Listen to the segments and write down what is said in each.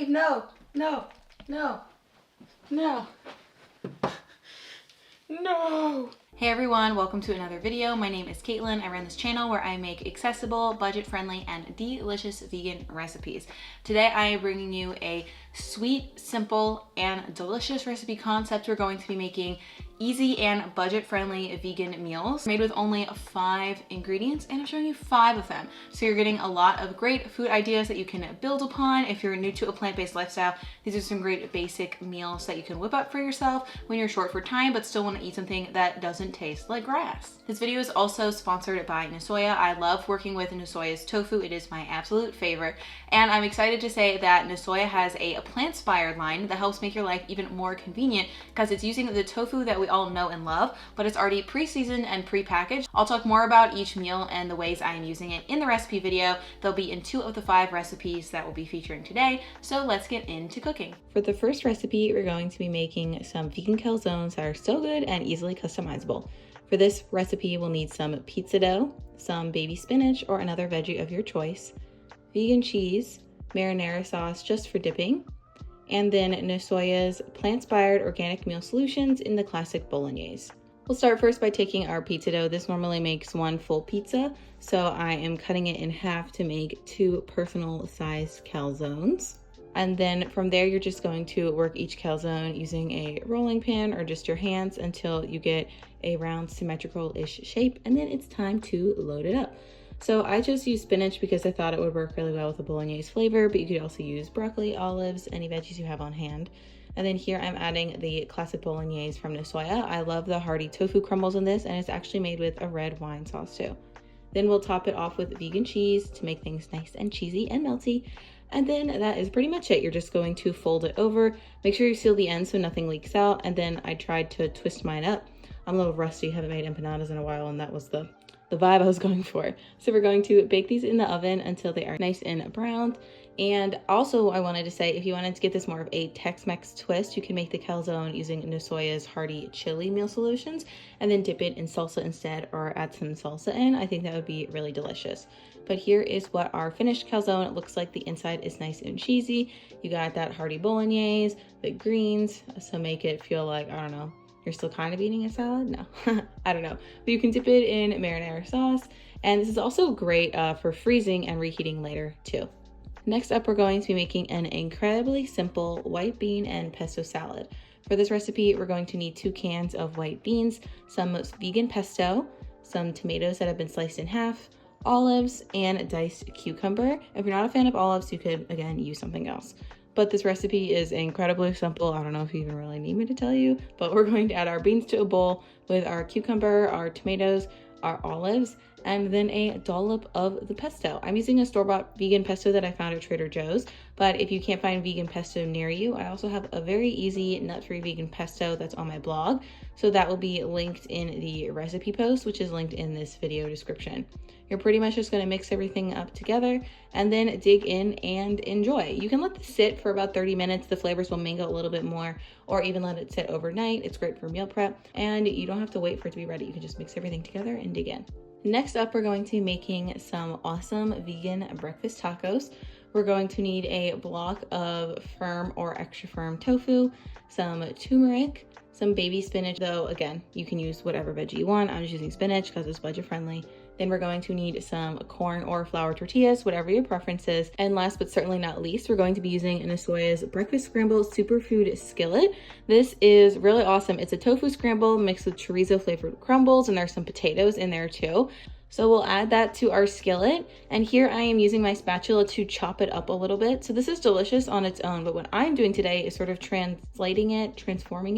leave. No, no, no, no, no. Hey everyone, welcome to another video. My name is Caitlin. I run this channel where I make accessible, budget-friendly, and delicious vegan recipes. Today I am bringing you a sweet, simple, and delicious recipe concept. We're going to be making easy and budget-friendly vegan meals made with only 5 ingredients, and I'm showing you 5 of them. So you're getting a lot of great food ideas that you can build upon. If you're new to a plant-based lifestyle, these are some great basic meals that you can whip up for yourself when you're short for time but still want to eat something that doesn't taste like grass. This video is also sponsored by Nusoya. I love working with Nusoya's tofu. It is my absolute favorite, and I'm excited to say that Nusoya has a plant-inspired line that helps make your life even more convenient because it's using the tofu that we all know and love, but it's already pre-seasoned and pre-packaged. I'll talk more about each meal and the ways I am using it in the recipe video. They'll be in 2 of the 5 recipes that we'll be featuring today. So let's get into cooking. For the first recipe, we're going to be making some vegan calzones that are so good and easily customizable. For this recipe, we'll need some pizza dough, some baby spinach or another veggie of your choice, vegan cheese, marinara sauce just for dipping, and then Nusoya's plant-inspired organic meal solutions in the classic bolognese. We'll start first by taking our pizza dough. This normally makes 1 full pizza, so I am cutting it in half to make 2 personal sized calzones. And then from there, you're just going to work each calzone using a rolling pin or just your hands until you get a round symmetrical-ish shape, and then it's time to load it up. So I just used spinach because I thought it would work really well with the bolognese flavor, but you could also use broccoli, olives, any veggies you have on hand. And then here I'm adding the classic bolognese from Nusoya. I love the hearty tofu crumbles in this, and it's actually made with a red wine sauce too. Then we'll top it off with vegan cheese to make things nice and cheesy and melty. And then that is pretty much it. You're just going to fold it over. Make sure you seal the end so nothing leaks out. And then I tried to twist mine up. I'm a little rusty, haven't made empanadas in a while, and that was the vibe I was going for. So we're going to bake these in the oven until they are nice and browned. And also I wanted to say, if you wanted to get this more of a Tex-Mex twist, you can make the calzone using Nusoya's hearty chili meal solutions and then dip it in salsa instead or add some salsa in. I think that would be really delicious. But here is what our finished calzone looks like. The inside is nice and cheesy. You got that hearty bolognese, the greens, so make it feel like, I don't know, you're still kind of eating a salad? No, I don't know. But you can dip it in marinara sauce. And this is also great for freezing and reheating later too. Next up, we're going to be making an incredibly simple white bean and pesto salad. For this recipe, we're going to need 2 cans of white beans, some vegan pesto, some tomatoes that have been sliced in half, olives, and diced cucumber. If you're not a fan of olives, you could, again, use something else. But this recipe is incredibly simple. I don't know if you even really need me to tell you, but we're going to add our beans to a bowl with our cucumber, our tomatoes, our olives, and then a dollop of the pesto. I'm using a store-bought vegan pesto that I found at Trader Joe's, but if you can't find vegan pesto near you, I also have a very easy nut-free vegan pesto that's on my blog. So that will be linked in the recipe post, which is linked in this video description. You're pretty much just gonna mix everything up together and then dig in and enjoy. You can let this sit for about 30 minutes. The flavors will mingle a little bit more, or even let it sit overnight. It's great for meal prep, and you don't have to wait for it to be ready. You can just mix everything together and dig in. Next up, we're going to be making some awesome vegan breakfast tacos. We're going to need a block of firm or extra firm tofu, some turmeric, some baby spinach, though again, you can use whatever veggie you want. I'm just using spinach because it's budget friendly. Then we're going to need some corn or flour tortillas, whatever your preference is. And last but certainly not least, we're going to be using Nusoya's breakfast scramble superfood skillet. This is really awesome. It's a tofu scramble mixed with chorizo flavored crumbles, and there's some potatoes in there too. So we'll add that to our skillet, and here I am using my spatula to chop it up a little bit. So this is delicious on its own, but what I'm doing today is sort of transforming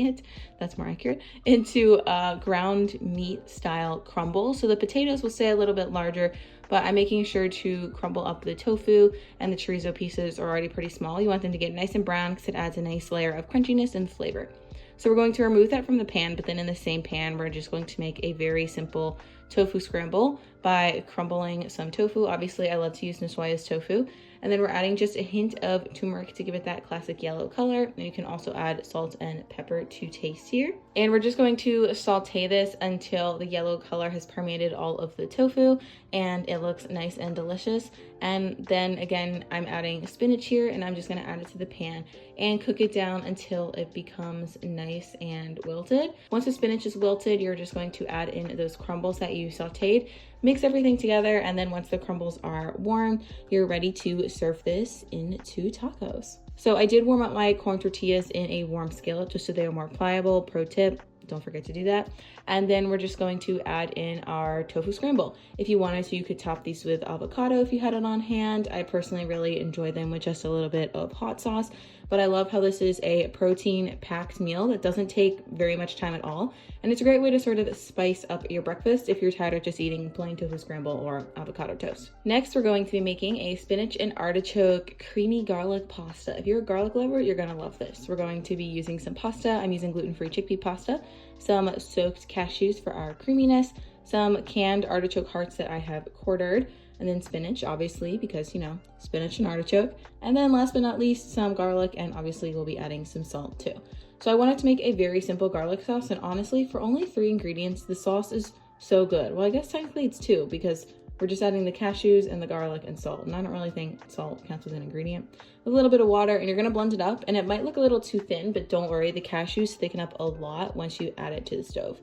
it, that's more accurate, into ground meat style crumble. So the potatoes will stay a little bit larger, but I'm making sure to crumble up the tofu, and the chorizo pieces are already pretty small. You want them to get nice and brown because it adds a nice layer of crunchiness and flavor. So we're going to remove that from the pan, but then in the same pan, we're just going to make a very simple tofu scramble by crumbling some tofu. Obviously, I love to use Nusoya's tofu. And then we're adding just a hint of turmeric to give it that classic yellow color. And you can also add salt and pepper to taste here. And we're just going to saute this until the yellow color has permeated all of the tofu and it looks nice and delicious. And then again, I'm adding spinach here, and I'm just gonna add it to the pan and cook it down until it becomes nice and wilted. Once the spinach is wilted, you're just going to add in those crumbles that you sauteed, mix everything together, and then once the crumbles are warm, you're ready to serve this into tacos. So I did warm up my corn tortillas in a warm skillet just so they are more pliable. Pro tip, don't forget to do that. And then we're just going to add in our tofu scramble. If you wanted to, you could top these with avocado if you had it on hand. I personally really enjoy them with just a little bit of hot sauce, but I love how this is a protein packed meal that doesn't take very much time at all. And it's a great way to sort of spice up your breakfast if you're tired of just eating plain tofu scramble or avocado toast. Next, we're going to be making a spinach and artichoke creamy garlic pasta. If you're a garlic lover, you're gonna love this. We're going to be using some pasta. I'm using gluten-free chickpea pasta, some soaked cashews for our creaminess, some canned artichoke hearts that I have quartered, and then spinach, obviously, because, you know, spinach and artichoke. And then last but not least, some garlic, and obviously we'll be adding some salt too. So I wanted to make a very simple garlic sauce, and honestly, for only 3 ingredients, the sauce is so good. Well, I guess technically it's 2 because we're just adding the cashews and the garlic and salt, and I don't really think salt counts as an ingredient. A little bit of water, and you're gonna blend it up, and it might look a little too thin, but don't worry, the cashews thicken up a lot once you add it to the stove.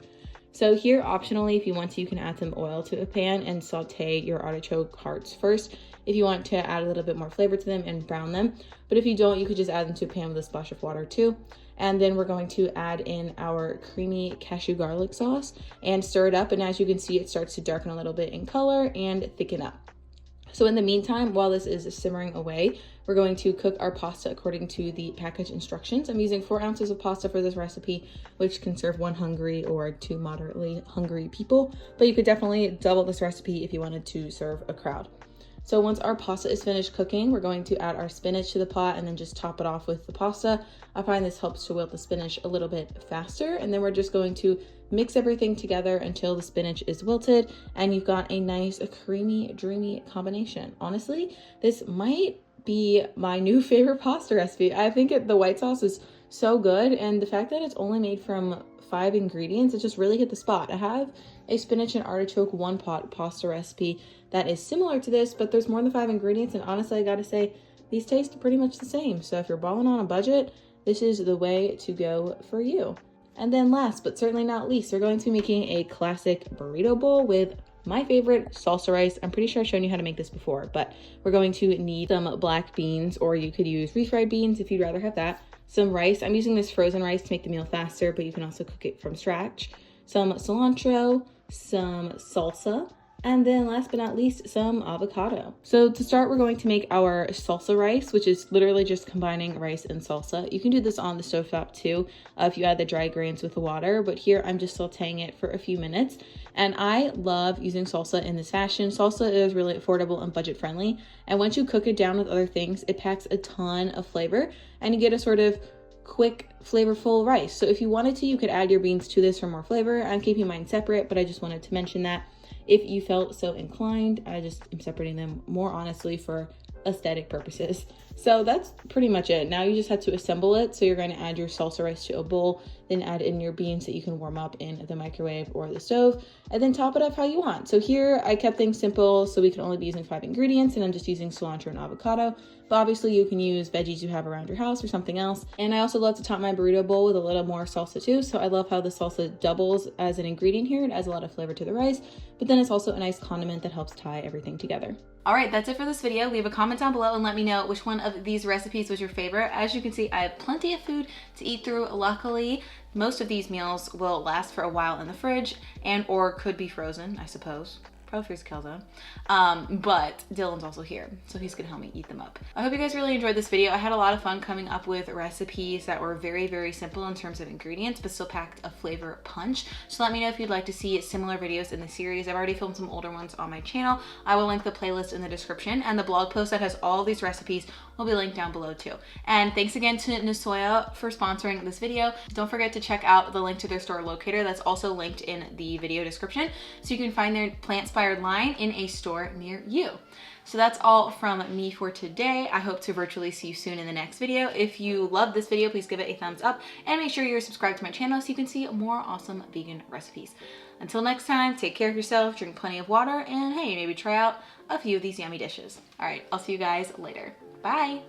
So here, optionally, if you want to, you can add some oil to a pan and saute your artichoke hearts first if you want to add a little bit more flavor to them and brown them. But if you don't, you could just add them to a pan with a splash of water too. And then we're going to add in our creamy cashew garlic sauce and stir it up. And as you can see, it starts to darken a little bit in color and thicken up. So in the meantime, while this is simmering away, we're going to cook our pasta according to the package instructions. I'm using 4 ounces of pasta for this recipe, which can serve 1 hungry or 2 moderately hungry people, but you could definitely double this recipe if you wanted to serve a crowd. So once our pasta is finished cooking, we're going to add our spinach to the pot and then just top it off with the pasta. I find this helps to wilt the spinach a little bit faster. And then we're just going to mix everything together until the spinach is wilted and you've got a nice, creamy, dreamy combination. Honestly, this might be my new favorite pasta recipe. I think the white sauce is so good, and the fact that it's only made from 5 ingredients, it just really hit the spot. I have a spinach and artichoke 1-pot pasta recipe that is similar to this, but there's more than 5 ingredients, and honestly, I gotta say, these taste pretty much the same. So if you're balling on a budget, this is the way to go for you. And then last, but certainly not least, we're going to be making a classic burrito bowl with my favorite salsa rice. I'm pretty sure I've shown you how to make this before, but we're going to need some black beans, or you could use refried beans if you'd rather have that. Some rice. I'm using this frozen rice to make the meal faster, but you can also cook it from scratch. Some cilantro, some salsa, and then last but not least, some avocado. So to start, we're going to make our salsa rice, which is literally just combining rice and salsa. You can do this on the stovetop too, if you add the dry grains with the water, but here I'm just sauteing it for a few minutes. And I love using salsa in this fashion. Salsa is really affordable and budget friendly. And once you cook it down with other things, it packs a ton of flavor and you get a sort of quick, flavorful rice. So if you wanted to, you could add your beans to this for more flavor. I'm keeping mine separate, but I just wanted to mention that if you felt so inclined. I just am separating them more honestly for aesthetic purposes. So that's pretty much it. Now you just have to assemble it. So you're going to add your salsa rice to a bowl, then add in your beans that you can warm up in the microwave or the stove, and then top it up how you want. So here I kept things simple so we can only be using 5 ingredients, and I'm just using cilantro and avocado. But obviously you can use veggies you have around your house or something else. And I also love to top my burrito bowl with a little more salsa too. So I love how the salsa doubles as an ingredient here. It adds a lot of flavor to the rice, but then it's also a nice condiment that helps tie everything together. All right, that's it for this video. Leave a comment down below and let me know which one of these recipes was your favorite. As you can see, I have plenty of food to eat through. Luckily, most of these meals will last for a while in the fridge and or could be frozen, I suppose. Probably freeze calzone. But Dylan's also here, so he's gonna help me eat them up. I hope you guys really enjoyed this video. I had a lot of fun coming up with recipes that were very, very simple in terms of ingredients, but still packed a flavor punch. So let me know if you'd like to see similar videos in the series. I've already filmed some older ones on my channel. I will link the playlist in the description, and the blog post that has all these recipes will be linked down below too. And thanks again to Nasoya for sponsoring this video. Don't forget to check out the link to their store locator. That's also linked in the video description, so you can find their plant inspired line in a store near you. So that's all from me for today. I hope to virtually see you soon in the next video. If you love this video, please give it a thumbs up and make sure you're subscribed to my channel so you can see more awesome vegan recipes. Until next time, take care of yourself, drink plenty of water, and hey, maybe try out a few of these yummy dishes. All right, I'll see you guys later. Bye.